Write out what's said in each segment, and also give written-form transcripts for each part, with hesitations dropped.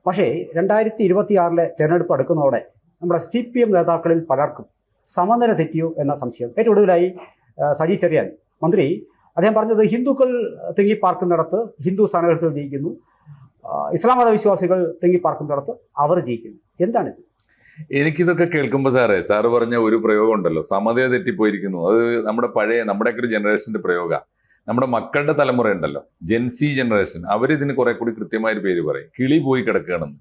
പക്ഷേ 2026 തെരഞ്ഞെടുപ്പ് അടുക്കുന്നതോടെ നമ്മുടെ CPM നേതാക്കളിൽ പലർക്കും സമനില തെറ്റിയോ എന്ന സംശയം. ഏറ്റവും ഒടുവിലായി സജി ചെറിയാൻ മന്ത്രി അദ്ദേഹം പറഞ്ഞത് ഹിന്ദുക്കൾ തിങ്ങിപ്പാർക്കുന്നിടത്ത് ഹിന്ദു സ്ഥാനാർത്ഥികൾ ജയിക്കുന്നു, ഇസ്ലാം മതവിശ്വാസികൾ തിങ്ങിപ്പാർക്കുന്നിടത്ത് അവർ ജയിക്കുന്നു. എന്താണിത്? എനിക്കിതൊക്കെ കേൾക്കുമ്പോൾ സാറ് പറഞ്ഞ ഒരു പ്രയോഗം ഉണ്ടല്ലോ, സമതയെ തെറ്റിപ്പോയിരിക്കുന്നു. അത് നമ്മുടെയൊക്കെ ഒരു ജനറേഷന്റെ പ്രയോഗമാണ്. നമ്മുടെ മക്കളുടെ തലമുറ ഉണ്ടല്ലോ, ജെൻസി ജനറേഷൻ, അവരിതിന് കുറെ കൂടി കൃത്യമായൊരു പേര് പറയും, കിളി പോയി കിടക്കുകയാണെന്ന്.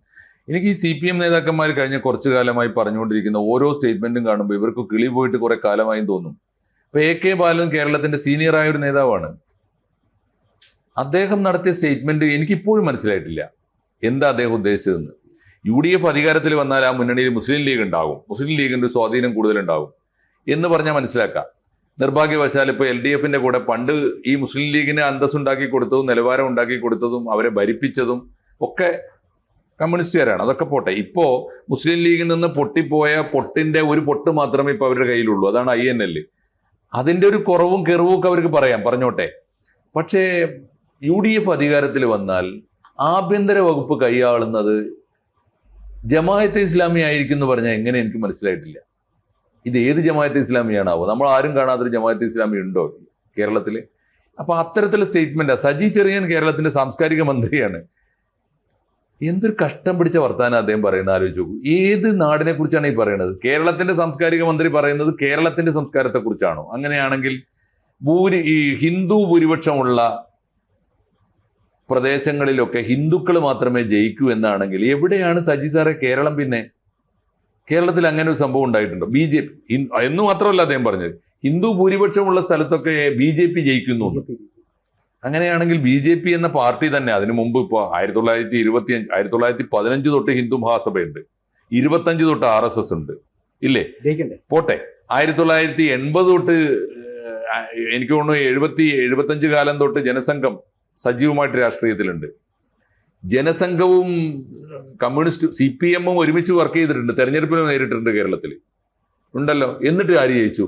എനിക്ക് ഈ CPM നേതാക്കന്മാർ കഴിഞ്ഞ കുറച്ചു കാലമായി പറഞ്ഞുകൊണ്ടിരിക്കുന്ന ഓരോ സ്റ്റേറ്റ്മെന്റും കാണുമ്പോൾ ഇവർക്ക് കിളി പോയിട്ട് കുറെ കാലമായും തോന്നും. ഇപ്പൊ AK ബാലൻ കേരളത്തിന്റെ സീനിയറായ ഒരു നേതാവാണ്. അദ്ദേഹം നടത്തിയ സ്റ്റേറ്റ്മെന്റ് എനിക്കിപ്പോഴും മനസ്സിലായിട്ടില്ല എന്താ അദ്ദേഹം ഉദ്ദേശിച്ചതെന്ന്. UDF അധികാരത്തിൽ വന്നാൽ ആ മുന്നണിയിൽ മുസ്ലിം ലീഗ് ഉണ്ടാകും, മുസ്ലിം ലീഗിന്റെ സ്വാധീനം കൂടുതലുണ്ടാകും എന്ന് പറഞ്ഞാൽ മനസ്സിലാക്കാം. നിർഭാഗ്യവശാൽ ഇപ്പോൾ LDFന്റെ കൂടെ പണ്ട് ഈ മുസ്ലിം ലീഗിന് അന്തസ്സുണ്ടാക്കി കൊടുത്തതും നിലവാരം ഉണ്ടാക്കി കൊടുത്തതും അവരെ ഭരിപ്പിച്ചതും ഒക്കെ കമ്മ്യൂണിസ്റ്റുകാരാണ്. അതൊക്കെ പോട്ടെ, ഇപ്പോ മുസ്ലിം ലീഗിൽ നിന്ന് പൊട്ടിപ്പോയ പൊട്ടിന്റെ ഒരു പൊട്ട് മാത്രമേ ഇപ്പൊ അവരുടെ കയ്യിലുള്ളൂ, അതാണ് INL. അതിന്റെ ഒരു കുറവും കെറിവും ഒക്കെ അവർക്ക് പറയാം, പറഞ്ഞോട്ടെ. പക്ഷേ UDF അധികാരത്തിൽ വന്നാൽ ആഭ്യന്തര വകുപ്പ് കൈയാളുന്നത് ജമാഅത്തെ ഇസ്ലാമി ആയിരിക്കും എന്ന് പറഞ്ഞാൽ എങ്ങനെ എനിക്ക് മനസ്സിലായിട്ടില്ല. ഇത് ഏത് ജമാഅത്തെ ഇസ്ലാമിയാണാവോ? നമ്മൾ ആരും കാണാത്തൊരു ജമാഅത്തെ ഇസ്ലാമി ഉണ്ടോ കേരളത്തിൽ? അപ്പൊ അത്തരത്തിലുള്ള സ്റ്റേറ്റ്മെന്റാ. സജി ചെറിയാൻ കേരളത്തിന്റെ സാംസ്കാരിക മന്ത്രിയാണ്. എന്തൊരു കഷ്ടം പിടിച്ച വർത്താനം അദ്ദേഹം പറയുന്നത് ആലോചിച്ച് നോക്കൂ. ഏത് നാടിനെ കുറിച്ചാണ് ഈ പറയുന്നത്? കേരളത്തിന്റെ സാംസ്കാരിക മന്ത്രി പറയുന്നത് കേരളത്തിന്റെ സംസ്കാരത്തെ കുറിച്ചാണോ? അങ്ങനെയാണെങ്കിൽ ഈ ഹിന്ദു ഭൂരിപക്ഷമുള്ള പ്രദേശങ്ങളിലൊക്കെ ഹിന്ദുക്കൾ മാത്രമേ ജയിക്കൂ എന്നാണെങ്കിൽ എവിടെയാണ് സജി സാറെ കേരളം? പിന്നെ കേരളത്തിൽ അങ്ങനെ ഒരു സംഭവം ഉണ്ടായിട്ടുണ്ടോ? BJP എന്ന് മാത്രമല്ല അദ്ദേഹം പറഞ്ഞത്, ഹിന്ദു ഭൂരിപക്ഷമുള്ള സ്ഥലത്തൊക്കെ BJP ജയിക്കുന്നു. അങ്ങനെയാണെങ്കിൽ BJP എന്ന പാർട്ടി തന്നെ അതിനു മുമ്പ് ഇപ്പോൾ 1915 തൊട്ട് ഹിന്ദു മഹാസഭയുണ്ട്, 25 തൊട്ട് RSS ഉണ്ട്, ഇല്ലേ? പോട്ടെ, 1980 തൊട്ട് എനിക്ക് തോന്നുന്നു 75 കാലം തൊട്ട് ജനസംഘം സജീവമായിട്ട് രാഷ്ട്രീയത്തിലുണ്ട്. ജനസംഘവും കമ്മ്യൂണിസ്റ്റ് CPM-ഉം ഒരുമിച്ച് വർക്ക് ചെയ്തിട്ടുണ്ട്, തെരഞ്ഞെടുപ്പിന് നേരിട്ടിട്ടുണ്ട് കേരളത്തിൽ ഉണ്ടല്ലോ. എന്നിട്ട് ആര് ജയിച്ചു?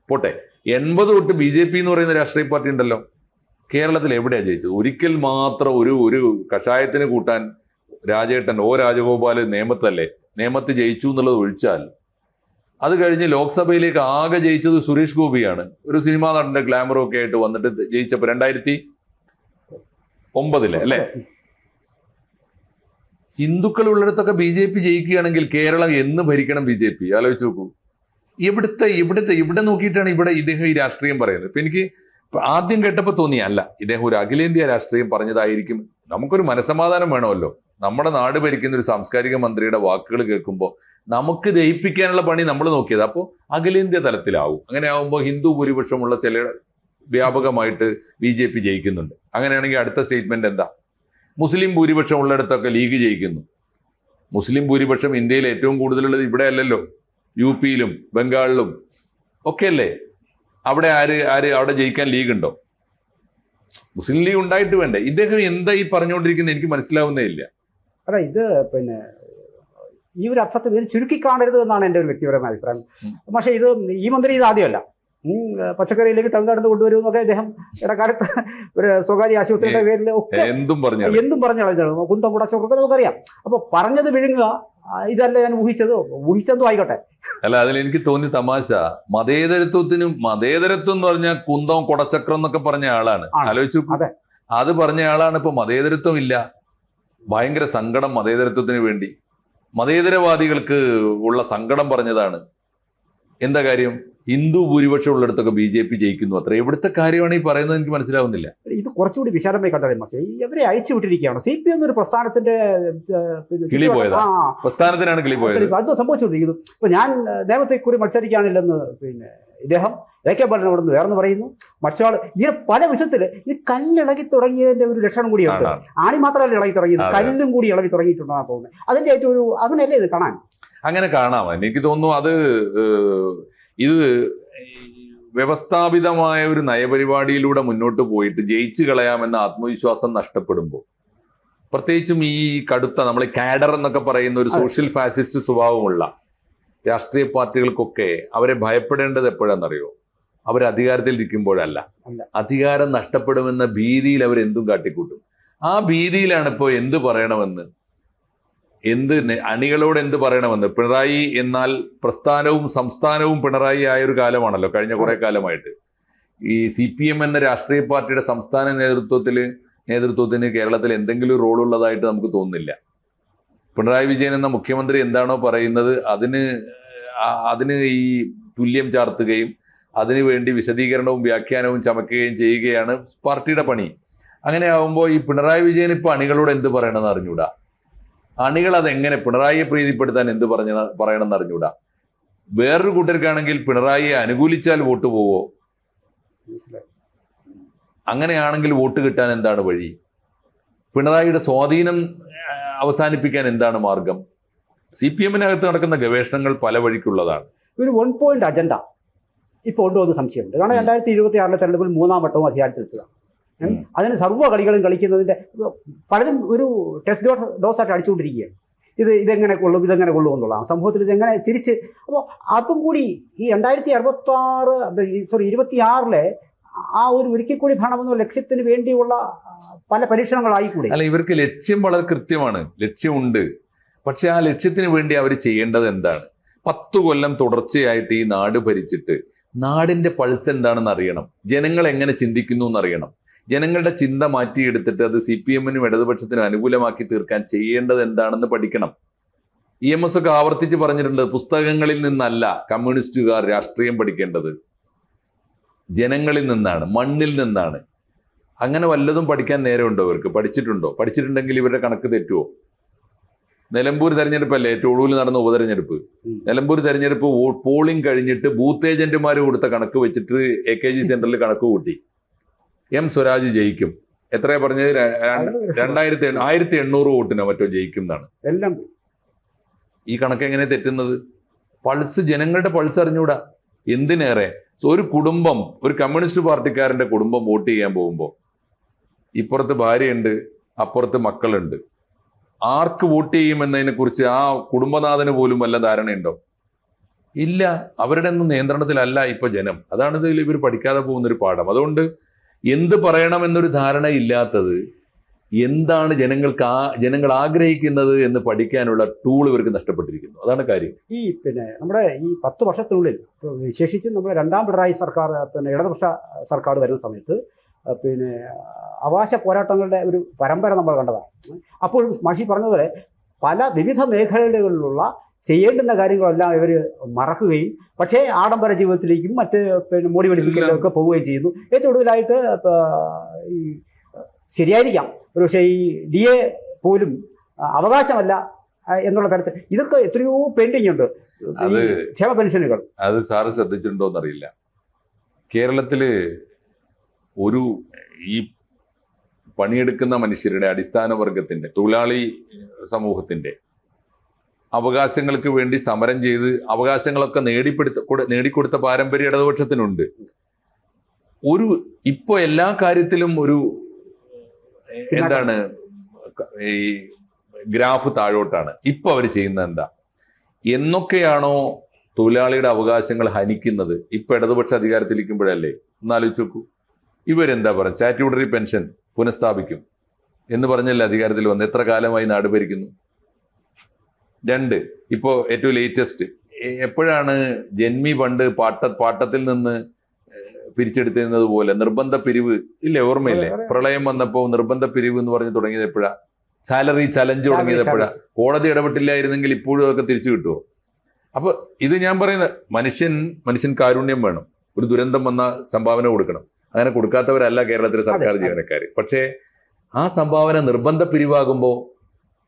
പോട്ടെ, 80 തൊട്ട് BJP എന്ന് പറയുന്ന രാഷ്ട്രീയ പാർട്ടി ഉണ്ടല്ലോ, കേരളത്തിൽ എവിടെയാ ജയിച്ചത്? ഒരിക്കൽ മാത്രം ഒരു കഷായത്തിന് കൂട്ടാൻ രാജേട്ടൻ രാജഗോപാൽ നേമത്ത് ജയിച്ചു എന്നുള്ളത് ഒഴിച്ചാൽ, അത് കഴിഞ്ഞ് ലോക്സഭയിലേക്ക് ആകെ ജയിച്ചത് സുരേഷ് ഗോപിയാണ്. ഒരു സിനിമാ നടന്റെ ഗ്ലാമറും ഒക്കെ ആയിട്ട് വന്നിട്ട് ജയിച്ചപ്പോ 2009 അല്ലെ? ഹിന്ദുക്കൾ ഉള്ളിടത്തൊക്കെ BJP ജയിക്കുകയാണെങ്കിൽ കേരളം എന്ന് ഭരിക്കണം BJP? ആലോചിച്ച് നോക്കൂ. ഇവിടെ നോക്കിയിട്ടാണ് ഇദ്ദേഹം ഈ രാഷ്ട്രീയം പറയുന്നത്. ഇപ്പൊ എനിക്ക് ആദ്യം കേട്ടപ്പോൾ തോന്നി, അല്ല, ഇദ്ദേഹം ഒരു അഖിലേന്ത്യാ രാഷ്ട്രീയം പറഞ്ഞതായിരിക്കും. നമുക്കൊരു മനസമാധാനം വേണമല്ലോ. നമ്മുടെ നാട് ഭരിക്കുന്ന ഒരു സാംസ്കാരിക മന്ത്രിയുടെ വാക്കുകൾ കേൾക്കുമ്പോൾ നമുക്ക് ദഹിപ്പിക്കാനുള്ള പണി നമ്മൾ നോക്കിയത്. അപ്പോൾ അഖിലേന്ത്യാ തലത്തിലാവും. അങ്ങനെ ആവുമ്പോൾ ഹിന്ദു ഭൂരിപക്ഷമുള്ള ചില വ്യാപകമായിട്ട് BJP ജയിക്കുന്നുണ്ട്. അങ്ങനെയാണെങ്കിൽ അടുത്ത സ്റ്റേറ്റ്മെന്റ് എന്താ? മുസ്ലിം ഭൂരിപക്ഷം ഉള്ളിടത്തൊക്കെ ലീഗ് ജയിക്കുന്നു. മുസ്ലിം ഭൂരിപക്ഷം ഇന്ത്യയിൽ ഏറ്റവും കൂടുതലുള്ളത് ഇവിടെ അല്ലല്ലോ, UP-യിലും ബംഗാളിലും ഒക്കെ അല്ലേ? അവിടെ അവിടെ ജയിക്കാൻ ലീഗ് ഉണ്ടോ? മുസ്ലിം ലീഗ് ഉണ്ടായിട്ട് വേണ്ടേ? ഇദ്ദേഹം എന്താ ഈ പറഞ്ഞുകൊണ്ടിരിക്കുന്നത്? എനിക്ക് മനസ്സിലാവുന്നേ ഇല്ല. അല്ല, ഇത് പിന്നെ ഈ ഒരു അർത്ഥത്തിൽ ഇത് ചുരുക്കി കാണരുത് എന്നാണ് എൻ്റെ ഒരു വ്യക്തിപരമായ അഭിപ്രായം. പക്ഷേ ഈ മന്ത്രി ഇത് ആദ്യമല്ല. പച്ചക്കറിയിലേക്ക് തമിഴ്നാട്ടിൽ കൊണ്ടുവരുമെന്നൊക്കെ അദ്ദേഹം ഇടക്കാലത്ത് ഒരു സ്വകാര്യ ആശുപത്രിയുടെ പേരിൽ ഒക്കെ എന്തും പറഞ്ഞു കളഞ്ഞു, കുന്തം കുടച്ചൊക്കെ നമുക്കറിയാം. അപ്പോൾ പറഞ്ഞത് വിഴുങ്ങുക, ഇതല്ല ഞാൻ ഊഹിച്ചെന്തോ ആയിക്കോട്ടെ. അല്ല, അതിലെനിക്ക് തോന്നി തമാശ. മതേതരത്വം എന്ന് പറഞ്ഞാൽ കുന്തം കുടച്ചക്രം എന്നൊക്കെ പറഞ്ഞ ആളാണ്. ആലോചിച്ചു, അത് പറഞ്ഞ ആളാണ്. ഇപ്പൊ മതേതരത്വം ഇല്ല, ഭയങ്കര സങ്കടം മതേതരത്വത്തിന് വേണ്ടി. മതേതരവാദികൾക്ക് ഉള്ള സങ്കടം പറഞ്ഞതാണ്. എന്താ കാര്യം? ഹിന്ദു ഭൂരിപക്ഷം ഉള്ളിടത്തൊക്കെ BJP ജയിക്കുന്നു. അത്ര എവിടുത്തെ കാര്യമാണ് ഈ പറയുന്നത്? എനിക്ക് മനസ്സിലാവുന്നില്ല. ഇത് കുറച്ചുകൂടി വിശാലമായി കണ്ടത് പക്ഷേ ഇവരെ അഴിച്ചു വിട്ടിരിക്കുകയാണ്. CPM എന്നൊരു പ്രസ്ഥാനത്തിന്റെ പ്രസ്ഥാനത്തിനാണ് കിളി പോയത്. അത് സംഭവിച്ചുകൊണ്ടിരിക്കുന്നു. ഇപ്പൊ ഞാൻ നേമത്തെക്കുറി മത്സരിക്കാനില്ലെന്ന് ഇദ്ദേഹം AK ബാലൻ അവിടെ നിന്ന് വേറെന്ന് പറയുന്നു. മറ്റാൾ ഇങ്ങനെ പല വിധത്തിൽ ഇത് കല്ലിളകി തുടങ്ങിയതിന്റെ ഒരു ലക്ഷണം കൂടിയുണ്ട്. ആണി മാത്രമല്ല ഇളകി തുടങ്ങിയത്, കല്ലും കൂടി ഇളകി തുടങ്ങിയിട്ടുണ്ടെന്നാണ് തോന്നുന്നത്. അതിന്റെ ഏറ്റവും ഒരു അങ്ങനെയല്ലേ ഇത് കാണാൻ? അങ്ങനെ കാണാം. എനിക്ക് തോന്നുന്നു ഇത് വ്യവസ്ഥാപിതമായ ഒരു നയപരിപാടിയിലൂടെ മുന്നോട്ട് പോയിട്ട് ജയിച്ചു കളയാമെന്ന ആത്മവിശ്വാസം നഷ്ടപ്പെടുമ്പോൾ, പ്രത്യേകിച്ചും ഈ കടുത്ത നമ്മൾ കാഡർ എന്നൊക്കെ പറയുന്ന ഒരു സോഷ്യൽ ഫാസിസ്റ്റ് സ്വഭാവമുള്ള രാഷ്ട്രീയ പാർട്ടികൾക്കൊക്കെ അവരെ ഭയപ്പെടേണ്ടത് എപ്പോഴാണെന്നറിയോ? അവർ അധികാരത്തിൽ ഇരിക്കുമ്പോഴല്ല, അധികാരം നഷ്ടപ്പെടുമെന്ന ഭീതിയിൽ അവരെന്തും കാട്ടിക്കൂട്ടും. ആ ഭീതിയിലാണ് ഇപ്പോൾ എന്ത് പറയണമെന്ന് അണികളോട് എന്ത് പറയണമെന്ന്. പിണറായി എന്നാൽ പ്രസ്ഥാനവും സംസ്ഥാനവും പിണറായി ആയൊരു കാലമാണല്ലോ കഴിഞ്ഞ കുറെ കാലമായിട്ട്. ഈ CPM എന്ന രാഷ്ട്രീയ പാർട്ടിയുടെ സംസ്ഥാന നേതൃത്വത്തിന് കേരളത്തിൽ എന്തെങ്കിലും റോൾ ഉള്ളതായിട്ട് നമുക്ക് തോന്നുന്നില്ല. പിണറായി വിജയൻ എന്ന മുഖ്യമന്ത്രി എന്താണോ പറയുന്നത് അതിന് ഈ തുല്യം ചാർത്തുകയും അതിനുവേണ്ടി വിശദീകരണവും വ്യാഖ്യാനവും ചമക്കുകയും ചെയ്യുകയാണ് പാർട്ടിയുടെ പണി. അങ്ങനെ ആവുമ്പോൾ ഈ പിണറായി വിജയൻ ഇപ്പൊ അണികളോട് എന്ത് പറയണമെന്ന് അറിഞ്ഞൂടാ. അണികൾ അതെങ്ങനെ പിണറായിയെ പ്രീതിപ്പെടുത്താൻ എന്ത് പറയണമെന്ന് അറിഞ്ഞൂടാ. വേറൊരു കൂട്ടർക്കാണെങ്കിൽ പിണറായിയെ അനുകൂലിച്ചാൽ വോട്ട് പോവോ? അങ്ങനെയാണെങ്കിൽ വോട്ട് കിട്ടാൻ എന്താണ് വഴി? പിണറായിയുടെ സ്വാധീനം അവസാനിപ്പിക്കാൻ എന്താണ് മാർഗം? CPM-നകത്ത് നടക്കുന്ന ഗവേഷണങ്ങൾ പല വഴിക്കുള്ളതാണ്. ഒരു 1 പോയിന്റ് അജണ്ട ഇപ്പോൾ ഉണ്ടോ എന്ന് സംശയമുണ്ട്. കാരണം 2026 തെരഞ്ഞെടുപ്പിൽ 3-ാം വട്ടവും അധികാരത്തിലെത്തുക. അതിന് സർവ്വ കളികളും കളിക്കുന്നതിൻ്റെ പലരും ഒരു ടെസ്റ്റ് ഡോസായിട്ട് അടിച്ചുകൊണ്ടിരിക്കുകയാണ്. ഇതെങ്ങനെ കൊള്ളും എന്നുള്ളതാണ് സംഭവത്തിൽ. ഇതെങ്ങനെ തിരിച്ച് അപ്പോൾ അതും കൂടി ഈ 2026 ആ ഒരു ഒരിക്കൽ കൂടി ഭരണമെന്ന ലക്ഷ്യത്തിന് വേണ്ടിയുള്ള പല പരീക്ഷണങ്ങളായിക്കൂടി. അല്ല, ഇവർക്ക് ലക്ഷ്യം വളരെ കൃത്യമാണ്, ലക്ഷ്യമുണ്ട്. പക്ഷെ ആ ലക്ഷ്യത്തിന് വേണ്ടി അവർ ചെയ്യേണ്ടത് എന്താണ്? 10 കൊല്ലം തുടർച്ചയായിട്ട് ഈ നാട് ഭരിച്ചിട്ട് നാടിന്റെ പൾസ് എന്താണെന്ന് അറിയണം. ജനങ്ങൾ എങ്ങനെ ചിന്തിക്കുന്നു എന്നറിയണം. ജനങ്ങളുടെ ചിന്ത മാറ്റിയെടുത്തിട്ട് അത് CPM-നും ഇടതുപക്ഷത്തിനും അനുകൂലമാക്കി തീർക്കാൻ ചെയ്യേണ്ടത് എന്താണെന്ന് പഠിക്കണം. EMS ഒക്കെ ആവർത്തിച്ച് പറഞ്ഞിട്ടുണ്ട്, പുസ്തകങ്ങളിൽ നിന്നല്ല കമ്മ്യൂണിസ്റ്റുകാർ രാഷ്ട്രീയം പഠിക്കേണ്ടത്, ജനങ്ങളിൽ നിന്നാണ്, മണ്ണിൽ നിന്നാണ്. അങ്ങനെ വല്ലതും പഠിക്കാൻ നേരമുണ്ടോ ഇവർക്ക്? പഠിച്ചിട്ടുണ്ടെങ്കിൽ ഇവരുടെ കണക്ക് തെറ്റുമോ? നിലമ്പൂർ തെരഞ്ഞെടുപ്പല്ലേ ഏറ്റവും ഒടുവിൽ നടന്ന ഉപതെരഞ്ഞെടുപ്പ്. നിലമ്പൂർ തെരഞ്ഞെടുപ്പ് പോളിംഗ് കഴിഞ്ഞിട്ട് ബൂത്ത് ഏജന്റുമാർ കൊടുത്ത കണക്ക് വെച്ചിട്ട് AKG സെന്ററിൽ കണക്ക് കൂട്ടി. M സ്വരാജ് ജയിക്കും. എത്രയാ പറഞ്ഞത്? 1800 വോട്ടിനോ മറ്റോ ജയിക്കും എന്നാണ്. എല്ലാം ഈ കണക്ക് എങ്ങനെ തെറ്റുന്നത്? പൾസ്, ജനങ്ങളുടെ പൾസ് അറിഞ്ഞൂടാ. എന്തിനേറെ ഒരു കുടുംബം, ഒരു കമ്മ്യൂണിസ്റ്റ് പാർട്ടിക്കാരന്റെ കുടുംബം വോട്ട് ചെയ്യാൻ പോകുമ്പോൾ ഇപ്പുറത്ത് ഭാര്യയുണ്ട്, അപ്പുറത്ത് മക്കളുണ്ട്. ആർക്ക് വോട്ട് ചെയ്യുമെന്നതിനെ കുറിച്ച് ആ കുടുംബനാഥന് പോലും വല്ല ധാരണയുണ്ടോ? ഇല്ല. അവരുടെ ഒന്നും നിയന്ത്രണത്തിലല്ല ഇപ്പൊ ജനം. അതാണ് ഇതിൽ ഇവർ പഠിക്കാതെ പോകുന്നൊരു പാഠം. അതുകൊണ്ട് എന്ത് പറയണമെന്നൊരു ധാരണ ഇല്ലാത്തത്, എന്താണ് ജനങ്ങൾ ആഗ്രഹിക്കുന്നത് എന്ന് പഠിക്കാനുള്ള ടൂൾ ഇവർക്ക് നഷ്ടപ്പെട്ടിരിക്കുന്നു. അതാണ് കാര്യം. നമ്മുടെ ഈ 10 വർഷത്തിനുള്ളിൽ വിശേഷിച്ച് നമ്മുടെ 2ാം പിണറായി സർക്കാർ, ഇടതുപക്ഷ സർക്കാർ വരുന്ന സമയത്ത് അവകാശ പോരാട്ടങ്ങളുടെ ഒരു പരമ്പര നമ്മൾ കണ്ടതാണ്. അപ്പോൾ മാഷി പറഞ്ഞതുപോലെ വിവിധ മേഖലകളിലുള്ള ചെയ്യേണ്ടുന്ന കാര്യങ്ങളെല്ലാം ഇവർ മറക്കുകയും പക്ഷേ ആഡംബര ജീവിതത്തിലേക്കും മറ്റ് മോടി വെടിപ്പിക്കലിലൊക്കെ പോവുകയും ചെയ്യുന്നു. ഏറ്റവും ഒടുവിലായിട്ട് ഈ ശരിയായിരിക്കാം, പക്ഷേ ഈ DA പോലും അവകാശമല്ല എന്നുള്ള തരത്തിൽ ഇതൊക്കെ എത്രയോ പെൻഡിങ് ഉണ്ട്. ക്ഷേമ പെൻഷനുകൾ അത് സാറ് ശ്രദ്ധിച്ചിട്ടുണ്ടോ എന്നറിയില്ല. കേരളത്തില് ഈ പണിയെടുക്കുന്ന മനുഷ്യരുടെ, അടിസ്ഥാന വർഗത്തിന്റെ, തൊഴിലാളി സമൂഹത്തിന്റെ അവകാശങ്ങൾക്ക് വേണ്ടി സമരം ചെയ്ത് അവകാശങ്ങളൊക്കെ നേടിക്കൊടുത്ത പാരമ്പര്യം ഇടതുപക്ഷത്തിനുണ്ട്. ഇപ്പൊ എല്ലാ കാര്യത്തിലും എന്താണ് ഈ ഗ്രാഫ് താഴോട്ടാണ്. ഇപ്പൊ അവർ ചെയ്യുന്നത് എന്താ? എന്നൊക്കെയാണോ തൊഴിലാളിയുടെ അവകാശങ്ങൾ ഹനിക്കുന്നത് ഇപ്പൊ ഇടതുപക്ഷ അധികാരത്തിലിരിക്കുമ്പോഴല്ലേ? ഒന്നാലോചിച്ച് നോക്കൂ. ഇവരെന്താ പറയുക? സ്റ്റാറ്റ്യൂട്ടറി പെൻഷൻ പുനഃസ്ഥാപിക്കും എന്ന് പറഞ്ഞല്ലേ അധികാരത്തിൽ വന്ന്. എത്ര കാലമായി നാട് ഭരിക്കുന്നു? 2, ഇപ്പോ ഏറ്റവും ലേറ്റസ്റ്റ് എപ്പോഴാണ് ജന്മി പണ്ട് പാട്ടത്തിൽ നിന്ന് പിരിച്ചെടുത്തിരുന്നത് പോലെ നിർബന്ധ പിരിവ് ഇല്ലേ? ഓർമ്മയില്ലേ? പ്രളയം വന്നപ്പോ നിർബന്ധ പിരിവ് എന്ന് പറഞ്ഞ് തുടങ്ങിയത് എപ്പോഴാ? സാലറി ചലഞ്ച് തുടങ്ങിയത് എപ്പോഴാ? കോടതി ഇടപെട്ടില്ലായിരുന്നെങ്കിൽ ഇപ്പോഴും അതൊക്കെ തിരിച്ചു കിട്ടുമോ? അപ്പൊ ഇത് ഞാൻ പറയുന്നത്, മനുഷ്യൻ കാരുണ്യം വേണം. ഒരു ദുരന്തം വന്ന സംഭാവന കൊടുക്കണം. അങ്ങനെ കൊടുക്കാത്തവരല്ല കേരളത്തിലെ സർക്കാർ ജീവനക്കാർ. പക്ഷേ ആ സംഭാവന നിർബന്ധ പിരിവാകുമ്പോൾ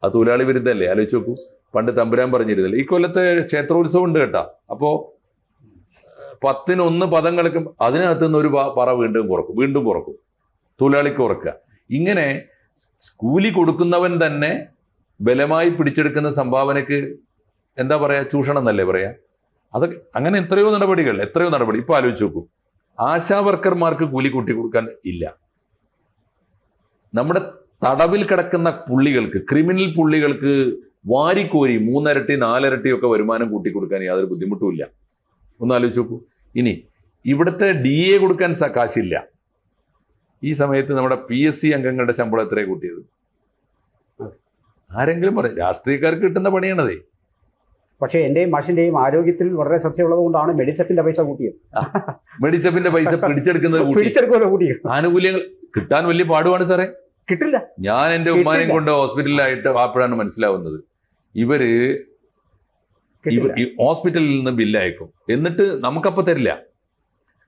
അത് തൊഴിലാളി വിരുദ്ധല്ലേ? ആലോചിച്ച് നോക്കൂ. പണ്ട് തമ്പുരാൻ പറഞ്ഞിരുന്നില്ല, ഈ കൊല്ലത്തെ ക്ഷേത്രോത്സവം ഉണ്ട് കേട്ടാ, അപ്പോ 10-ന് 1 പദം കളിക്കും, അതിനകത്ത് നിന്ന് ഒരു പറ വീണ്ടും കുറക്കും, തൊഴിലാളിക്ക് കുറക്കുക. ഇങ്ങനെ കൂലി കൊടുക്കുന്നവൻ തന്നെ ബലമായി പിടിച്ചെടുക്കുന്ന സംഭാവനക്ക് എന്താ പറയാ? ചൂഷണം എന്നല്ലേ പറയാ? അതൊക്കെ അങ്ങനെ എത്രയോ നടപടി. ഇപ്പൊ ആലോചിച്ച് നോക്കൂ. ആശാ വർക്കർമാർക്ക് കൂലി കൂട്ടി കൊടുക്കാൻ ഇല്ല. നമ്മുടെ തടവിൽ കിടക്കുന്ന പുള്ളികൾക്ക്, ക്രിമിനൽ പുള്ളികൾക്ക് വാരിക്കോരി 3 ഇരട്ടി 4 ഇരട്ടി ഒക്കെ വരുമാനം കൂട്ടിക്കൊടുക്കാൻ യാതൊരു ബുദ്ധിമുട്ടുമില്ല. ഒന്ന് ആലോചിച്ച് നോക്കൂ. ഇനി ഇവിടുത്തെ DA കൊടുക്കാൻ കാശില്ല. ഈ സമയത്ത് നമ്മുടെ PSC അംഗങ്ങളുടെ ശമ്പളം എത്രയാണ് കൂട്ടിയത്? ആരെങ്കിലും പറയും രാഷ്ട്രീയക്കാർക്ക് കിട്ടുന്ന പണിയാണതേ. പക്ഷേ എന്റെയും മാഷിന്റെയും ആരോഗ്യത്തിൽ വളരെ ശ്രദ്ധയുള്ളത് കൊണ്ടാണ് മെഡിസെപ്പിന്റെ പൈസ കൂട്ടിയത്. മെഡിസെപ്പിന്റെ പൈസ പിടിച്ചെടുക്കുന്നത് പിടിച്ചെടുക്കുമല്ലോ കൂട്ടിയത്. ആനുകൂല്യങ്ങൾ കിട്ടാൻ വലിയ പാടുമാണ് സാറേ. കിട്ടില്ല. ഞാൻ എന്റെ ഉമ്മാനെയും കൊണ്ട് ഹോസ്പിറ്റലിലായിട്ട് അപ്പോഴാണ് മനസ്സിലാവുന്നത് ഇവര് ഹോസ്പിറ്റലിൽ നിന്ന് ബില്ല് അയക്കും, എന്നിട്ട് നമുക്കപ്പോൾ തരില്ല.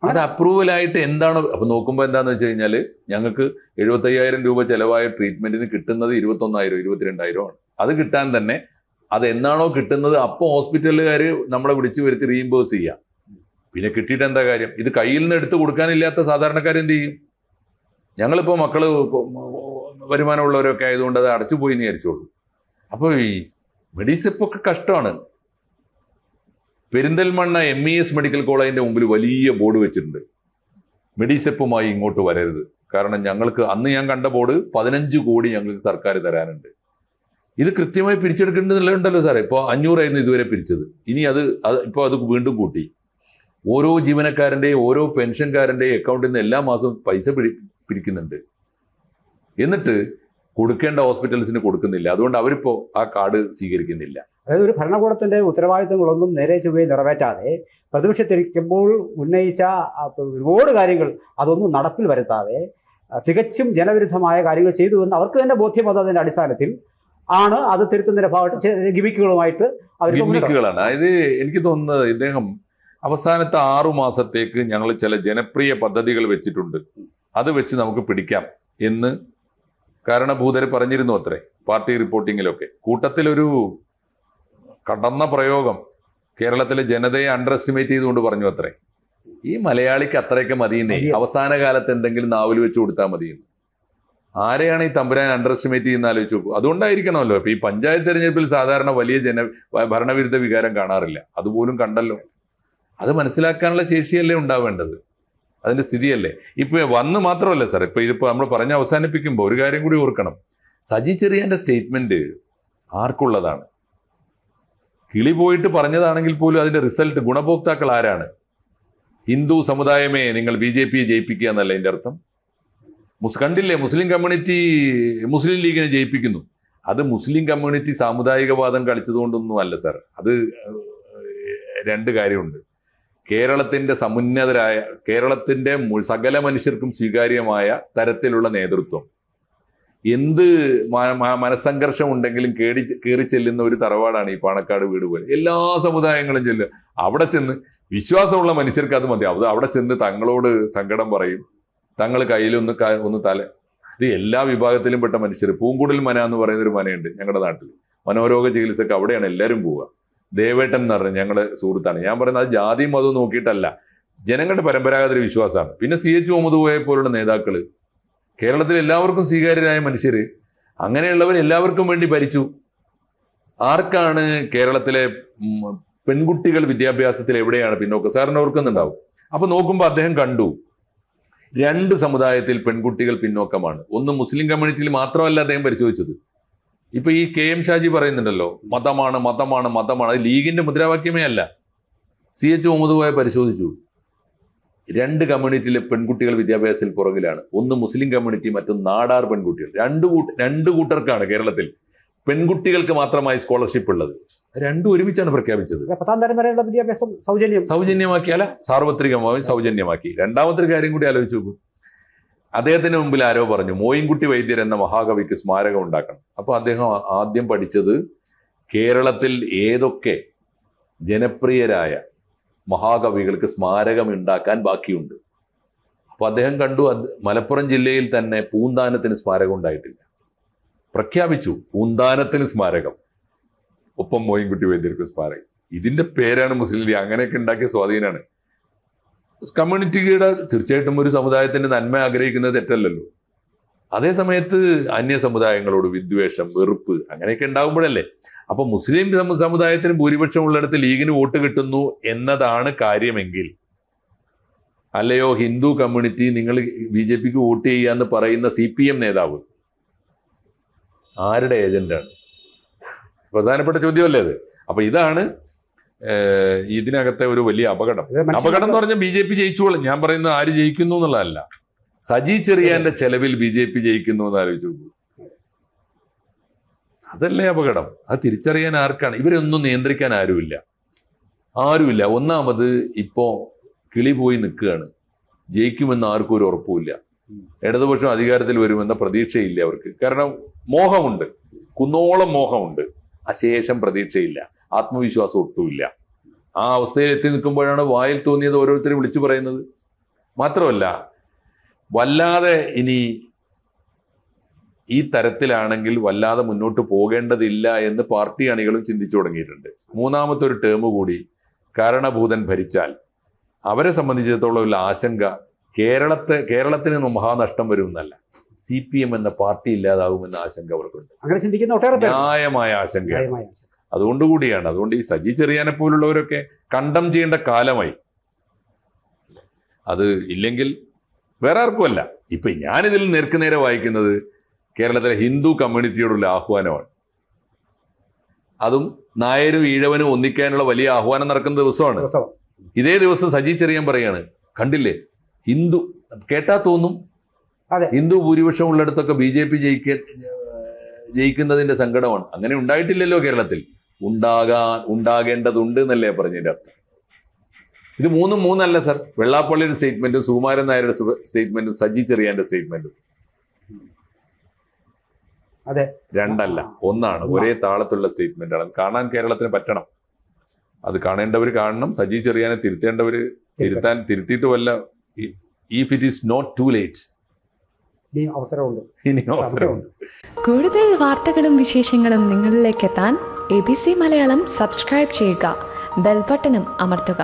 അത് അപ്രൂവലായിട്ട് എന്താണ് അപ്പൊ നോക്കുമ്പോൾ എന്താന്ന് വെച്ച് കഴിഞ്ഞാൽ ഞങ്ങൾക്ക് 75,000 രൂപ ചെലവായ ട്രീറ്റ്മെന്റിന് കിട്ടുന്നത് 21,000 22,000 ആണ്. അത് കിട്ടാൻ തന്നെ അത് എന്നാണോ കിട്ടുന്നത് അപ്പോൾ ഹോസ്പിറ്റലുകാർ നമ്മളെ വിളിച്ചു വരുത്തി റീഇംബേഴ്സ് ചെയ്യാം. പിന്നെ കിട്ടിയിട്ട് എന്താ കാര്യം? ഇത് കയ്യിൽ നിന്ന് എടുത്ത് കൊടുക്കാനില്ലാത്ത സാധാരണക്കാർ എന്ത് ചെയ്യും? ഞങ്ങളിപ്പോൾ മക്കള് വരുമാനമുള്ളവരൊക്കെ ആയതുകൊണ്ട് അത് അടച്ചുപോയി എന്ന് വിചാരിച്ചോളൂ. അപ്പോൾ ഈ മെഡിസെപ്പൊക്കെ കഷ്ടമാണ്. പെരിന്തൽമണ്ണ MES മെഡിക്കൽ കോളേജിന്റെ മുമ്പിൽ വലിയ ബോർഡ് വെച്ചിട്ടുണ്ട്, മെഡിസെപ്പുമായി ഇങ്ങോട്ട് വരരുത്. കാരണം ഞങ്ങൾക്ക് അന്ന് ഞാൻ കണ്ട ബോർഡ് 15 കോടി ഞങ്ങൾക്ക് സർക്കാർ തരാനുണ്ട്. ഇത് കൃത്യമായി പിരിച്ചെടുക്കേണ്ടതുണ്ടല്ലോ സാറേ. ഇപ്പോൾ 500 ആയിരുന്നു ഇതുവരെ പിരിച്ചത്, ഇനി അത് ഇപ്പോൾ അത് വീണ്ടും കൂട്ടി. ഓരോ ജീവനക്കാരൻ്റെയും ഓരോ പെൻഷൻകാരൻ്റെയും അക്കൗണ്ടിൽ നിന്ന് എല്ലാ മാസവും പൈസ പിരിക്കുന്നുണ്ട്. എന്നിട്ട് കൊടുക്കേണ്ട ഹോസ്പിറ്റൽസിന് കൊടുക്കുന്നില്ല. അതുകൊണ്ട് അവരിപ്പോൾ ആ കാർഡ് സ്വീകരിക്കുന്നില്ല. അതായത് ഒരു ഭരണകൂടത്തിന്റെ ഉത്തരവാദിത്തങ്ങളൊന്നും നേരെ ചൊവ്വേ നിറവേറ്റാതെ പ്രതിപക്ഷത്തിരിക്കുമ്പോൾ ഉന്നയിച്ച ഒരുപാട് കാര്യങ്ങൾ അതൊന്നും നടപ്പിൽ വരുത്താതെ തികച്ചും ജനവിരുദ്ധമായ കാര്യങ്ങൾ ചെയ്തു എന്ന് അവർക്ക് തന്നെ ബോധ്യമാകുന്നതിന്റെ അടിസ്ഥാനത്തിൽ ആണ് അത് തിരുത്തുന്നതിന്റെ ഭാഗമായിട്ട് ഗിമിക്കുകളുമായിട്ട് ഗിമിക്കുകളാണ്. അതായത് എനിക്ക് തോന്നുന്നത് ഇദ്ദേഹം അവസാനത്തെ 6 മാസത്തേക്ക് ഞങ്ങൾ ചില ജനപ്രിയ പദ്ധതികൾ വെച്ചിട്ടുണ്ട്, അത് വെച്ച് നമുക്ക് പിടിക്കാം എന്ന് കാരണഭൂതർ പറഞ്ഞിരുന്നു അത്രേ പാർട്ടി റിപ്പോർട്ടിങ്ങിലൊക്കെ. കൂട്ടത്തിലൊരു കടന്ന പ്രയോഗം കേരളത്തിലെ ജനതയെ അണ്ടർ എസ്റ്റിമേറ്റ് ചെയ്തുകൊണ്ട് പറഞ്ഞു അത്രേ, ഈ മലയാളിക്ക് അത്രയൊക്കെ മതിയെന്നേ, അവസാന കാലത്ത് എന്തെങ്കിലും നാവൽ വെച്ച് കൊടുത്താൽ മതിയെന്ന്. ആരെയാണ് ഈ തമ്പുരാൻ അണ്ടർ എസ്റ്റിമേറ്റ് ചെയ്യുന്ന ആലോചിച്ച് നോക്കൂ. അതുകൊണ്ടായിരിക്കണമല്ലോ ഇപ്പൊ ഈ പഞ്ചായത്ത് തെരഞ്ഞെടുപ്പിൽ സാധാരണ വലിയ ഭരണവിരുദ്ധ വികാരം കാണാറില്ല. അതുപോലും കണ്ടല്ലോ. അത് മനസ്സിലാക്കാനുള്ള ശേഷിയല്ലേ ഉണ്ടാവേണ്ടത്, അതിന്റെ സ്ഥിതിയല്ലേ. ഇപ്പൊ വന്ന് മാത്രമല്ല സാർ, ഇതിപ്പോ നമ്മൾ പറഞ്ഞ് അവസാനിപ്പിക്കുമ്പോൾ ഒരു കാര്യം കൂടി ഓർക്കണം. സജി ചെറിയാന്റെ സ്റ്റേറ്റ്മെന്റ് ആർക്കുള്ളതാണ്? കിളി പോയിട്ട് പറഞ്ഞതാണെങ്കിൽ പോലും അതിന്റെ റിസൾട്ട് ഗുണഭോക്താക്കൾ ആരാണ്? ഹിന്ദു സമുദായമേ നിങ്ങൾ BJPയെ ജയിപ്പിക്കുക എന്നല്ല അതിന്റെ അർത്ഥം. കണ്ടില്ലേ, മുസ്ലിം കമ്മ്യൂണിറ്റി മുസ്ലിം ലീഗിനെ ജയിപ്പിക്കുന്നു. അത് മുസ്ലിം കമ്മ്യൂണിറ്റി സാമുദായികവാദം കളിച്ചതുകൊണ്ടൊന്നും അല്ല സാർ. അത് 2 കാര്യമുണ്ട്. കേരളത്തിന്റെ സമുന്നതരായ, കേരളത്തിന്റെ സകല മനുഷ്യർക്കും സ്വീകാര്യമായ തരത്തിലുള്ള നേതൃത്വം, എന്ത് മനസ്സംഘർഷം ഉണ്ടെങ്കിലും കയറി ചെല്ലുന്ന ഒരു തറവാടാണ് ഈ പാണക്കാട് വീട് പോലെ. എല്ലാ സമുദായങ്ങളും ചെല്ലുക, അവിടെ ചെന്ന് വിശ്വാസമുള്ള മനുഷ്യർക്ക് അത് മതി. അവിടെ ചെന്ന് തങ്ങളോട് സങ്കടം പറയും, തങ്ങൾ കയ്യിലൊന്ന് തല. ഇത് എല്ലാ വിഭാഗത്തിലും പെട്ട മനുഷ്യർ. പൂങ്കുടൽ മന എന്ന് പറയുന്ന ഒരു മനയുണ്ട് ഞങ്ങളുടെ നാട്ടിൽ, മനോരോഗ ചികിത്സക്ക് അവിടെയാണ് എല്ലാവരും പോവുക. ദേവേട്ടൻ എന്ന് പറഞ്ഞ ഞങ്ങളുടെ സുഹൃത്താണ്. ഞാൻ പറയുന്നത് അത് ജാതിയും മതവും നോക്കിയിട്ടല്ല, ജനങ്ങളുടെ പരമ്പരാഗത വിശ്വാസമാണ്. പിന്നെ CH മുഹമ്മദ് കോയെ പോലുള്ള നേതാക്കള്, കേരളത്തിൽ എല്ലാവർക്കും സ്വീകാര്യരായ മനുഷ്യര്, അങ്ങനെയുള്ളവർ എല്ലാവർക്കും വേണ്ടി ഭരിച്ചു. ആർക്കാണ് കേരളത്തിലെ പെൺകുട്ടികൾ വിദ്യാഭ്യാസത്തിൽ എവിടെയാണ് പിന്നോക്കം? സാറിന് ഓർക്കുന്നുണ്ടാവും. അപ്പൊ നോക്കുമ്പോൾ അദ്ദേഹം കണ്ടു 2 സമുദായത്തിൽ പെൺകുട്ടികൾ പിന്നോക്കമാണ്. ഒന്ന് മുസ്ലിം കമ്മ്യൂണിറ്റിയിൽ മാത്രമല്ല അദ്ദേഹം പരിശോധിച്ചത്. ഇപ്പൊ ഈ KM ഷാജി പറയുന്നുണ്ടല്ലോ, മതമാണ് മതമാണ് മതമാണ്. അത് ലീഗിന്റെ മുദ്രാവാക്യമേ അല്ല. CH മുഹമ്മദ് കോയെ പരിശോധിച്ചു, 2 കമ്മ്യൂണിറ്റിയിലെ പെൺകുട്ടികൾ വിദ്യാഭ്യാസത്തിൽ പുറകിലാണ്. ഒന്ന് മുസ്ലിം കമ്മ്യൂണിറ്റി, മറ്റൊന്ന് നാടാർ പെൺകുട്ടികൾ. 2 കൂട്ടർക്കാണ് കേരളത്തിൽ പെൺകുട്ടികൾക്ക് മാത്രമായി സ്കോളർഷിപ്പ് ഉള്ളത്. 2 ഒരുമിച്ചാണ് പ്രഖ്യാപിച്ചത്. 10ാം തരം വരെയുള്ള വിദ്യാഭ്യാസം സൗജന്യമാക്കിയല്ല, സാർവത്രികമായി സൗജന്യമാക്കി. 2ാമത്തെ കാര്യം കൂടി ആലോചിച്ച് നോക്കൂ. അദ്ദേഹത്തിന് മുമ്പിൽ ആരോ പറഞ്ഞു മോയിൻകുട്ടി വൈദ്യർ എന്ന മഹാകവിക്ക് സ്മാരകം ഉണ്ടാക്കണം. അപ്പൊ അദ്ദേഹം ആദ്യം പഠിച്ചത് കേരളത്തിൽ ഏതൊക്കെ ജനപ്രിയരായ മഹാകവികൾക്ക് സ്മാരകം ഉണ്ടാക്കാൻ ബാക്കിയുണ്ട്. അപ്പൊ അദ്ദേഹം കണ്ടു മലപ്പുറം ജില്ലയിൽ തന്നെ പൂന്താനത്തിന് സ്മാരകം ഉണ്ടായിട്ടില്ല. പ്രഖ്യാപിച്ചു പൂന്താനത്തിന് സ്മാരകം, ഒപ്പം മോയിൻകുട്ടി വൈദ്യർക്ക് സ്മാരകം. ഇതിന്റെ പേരാണ് മുസ്ലിം ലീഗ്. അങ്ങനെയൊക്കെ ഉണ്ടാക്കിയ സ്വാധീനമാണ്. കമ്മ്യൂണിറ്റിയുടെ തീർച്ചയായിട്ടും ഒരു സമുദായത്തിന്റെ നന്മ ആഗ്രഹിക്കുന്നത് തെറ്റല്ലല്ലോ. അതേ സമയത്ത് അന്യ സമുദായങ്ങളോട് വിദ്വേഷം, വെറുപ്പ് അങ്ങനെയൊക്കെ ഉണ്ടാകുമ്പോഴല്ലേ. അപ്പൊ മുസ്ലിം സമുദായത്തിന് ഭൂരിപക്ഷം ഉള്ളിടത്ത് ലീഗിന് വോട്ട് കിട്ടുന്നു എന്നതാണ് കാര്യമെങ്കിൽ, അല്ലയോ ഹിന്ദു കമ്മ്യൂണിറ്റി നിങ്ങൾ BJPക്ക് വോട്ട് ചെയ്യാന്ന് പറയുന്ന CPM നേതാവ് ആരുടെ ഏജന്റാണ്? പ്രധാനപ്പെട്ട ചോദ്യമല്ലേ അത്. അപ്പൊ ഇതാണ് ഇതിനകത്തെ ഒരു വലിയ അപകടം. അപകടം എന്ന് പറഞ്ഞാൽ BJP ജയിച്ചോളും. ഞാൻ പറയുന്നത് ആര് ജയിക്കുന്നു എന്നുള്ളതല്ല, സജി ചെറിയാന്റെ ചെലവിൽ BJP ജയിക്കുന്നു എന്ന് ആലോചിച്ചു നോക്കൂ. അതല്ലേ അപകടം. അത് തിരിച്ചറിയാൻ ആർക്കാണ്? ഇവരൊന്നും നിയന്ത്രിക്കാൻ ആരുമില്ല. ഒന്നാമത് ഇപ്പോ കിളി പോയി നിൽക്കുകയാണ്. ജയിക്കുമെന്ന് ആർക്കും ഒരു ഉറപ്പുമില്ല. ഇടതുപക്ഷം അധികാരത്തിൽ വരുമെന്ന പ്രതീക്ഷയില്ല അവർക്ക്. കാരണം മോഹമുണ്ട്, കുന്നോളം മോഹമുണ്ട്, അശേഷം പ്രതീക്ഷയില്ല, ആത്മവിശ്വാസം ഒട്ടുമില്ല. ആ അവസ്ഥയിൽ എത്തി നിൽക്കുമ്പോഴാണ് വായിൽ തോന്നിയത് ഓരോരുത്തരും വിളിച്ചു പറയുന്നത്. മാത്രമല്ല, വല്ലാതെ ഇനി ഈ തരത്തിലാണെങ്കിൽ വല്ലാതെ മുന്നോട്ട് പോകേണ്ടതില്ല എന്ന് പാർട്ടി അണികളും ചിന്തിച്ചു തുടങ്ങിയിട്ടുണ്ട്. മൂന്നാമത്തെ ഒരു ടേം കൂടി കാരണഭൂതൻ ഭരിച്ചാൽ അവരെ സംബന്ധിച്ചിടത്തോളം ഉള്ള ആശങ്ക കേരളത്തിന് മഹാനഷ്ടം വരുമെന്നല്ല, CPM എന്ന പാർട്ടി ഇല്ലാതാകുമെന്ന ആശങ്ക അവർക്കുണ്ട്. അങ്ങനെ ചിന്തിക്കുന്ന ഒട്ടേറെ പേർ. ന്യായമായ ആശങ്കയാണ്. അതുകൊണ്ടുകൂടിയാണ്. അതുകൊണ്ട് ഈ സജി ചെറിയാനെ പോലുള്ളവരൊക്കെ കണ്ടം ചെയ്യേണ്ട കാലമായി. അത് ഇല്ലെങ്കിൽ വേറെ ആർക്കുമല്ല. ഇപ്പൊ ഞാനിതിൽ നേർക്കുനേരെ വായിക്കുന്നത് കേരളത്തിലെ ഹിന്ദു കമ്മ്യൂണിറ്റിയോടുള്ള ആഹ്വാനമാണ്. അതും നായരും ഈഴവനും ഒന്നിക്കാനുള്ള വലിയ ആഹ്വാനം നടക്കുന്ന ദിവസമാണ്. ഇതേ ദിവസം സജി ചെറിയാൻ പറയാണ്, കണ്ടില്ലേ ഹിന്ദു, കേട്ടാ തോന്നും ഹിന്ദു ഭൂരിപക്ഷം ഉള്ളിടത്തൊക്കെ BJP ജയിക്കുന്നതിന്റെ സങ്കടമാണ്. അങ്ങനെ ഉണ്ടായിട്ടില്ലല്ലോ കേരളത്തിൽ. ഉണ്ടാകേണ്ടതുണ്ട് എന്നല്ലേ പറഞ്ഞതിന്റെ അർത്ഥം. ഇത് മൂന്നല്ല സർ. വെള്ളാപ്പള്ളിയുടെ സ്റ്റേറ്റ്മെന്റും സുകുമാരൻ നായരുടെ സ്റ്റേറ്റ്മെന്റും സജി ചെറിയാന്റെ സ്റ്റേറ്റ്മെന്റും രണ്ടല്ല, ഒന്നാണ്. ഒരേ താളത്തുള്ള സ്റ്റേറ്റ്മെന്റ് ആണ്. കാണാൻ കേരളത്തിന് പറ്റണം. അത് കാണേണ്ടവർ കാണണം. സജി ചെറിയാനെ തിരുത്തേണ്ടവർ തിരുത്തിയിട്ട് വല്ല, if it is not too late, ഇനി അവസരമുണ്ട്. കൂടുതൽ വാർത്തകളും വിശേഷങ്ങളും നിങ്ങളിലേക്ക് എത്താൻ ABC മലയാളം സബ്സ്ക്രൈബ് ചെയ്യുക, ബെൽബട്ടനും അമർത്തുക.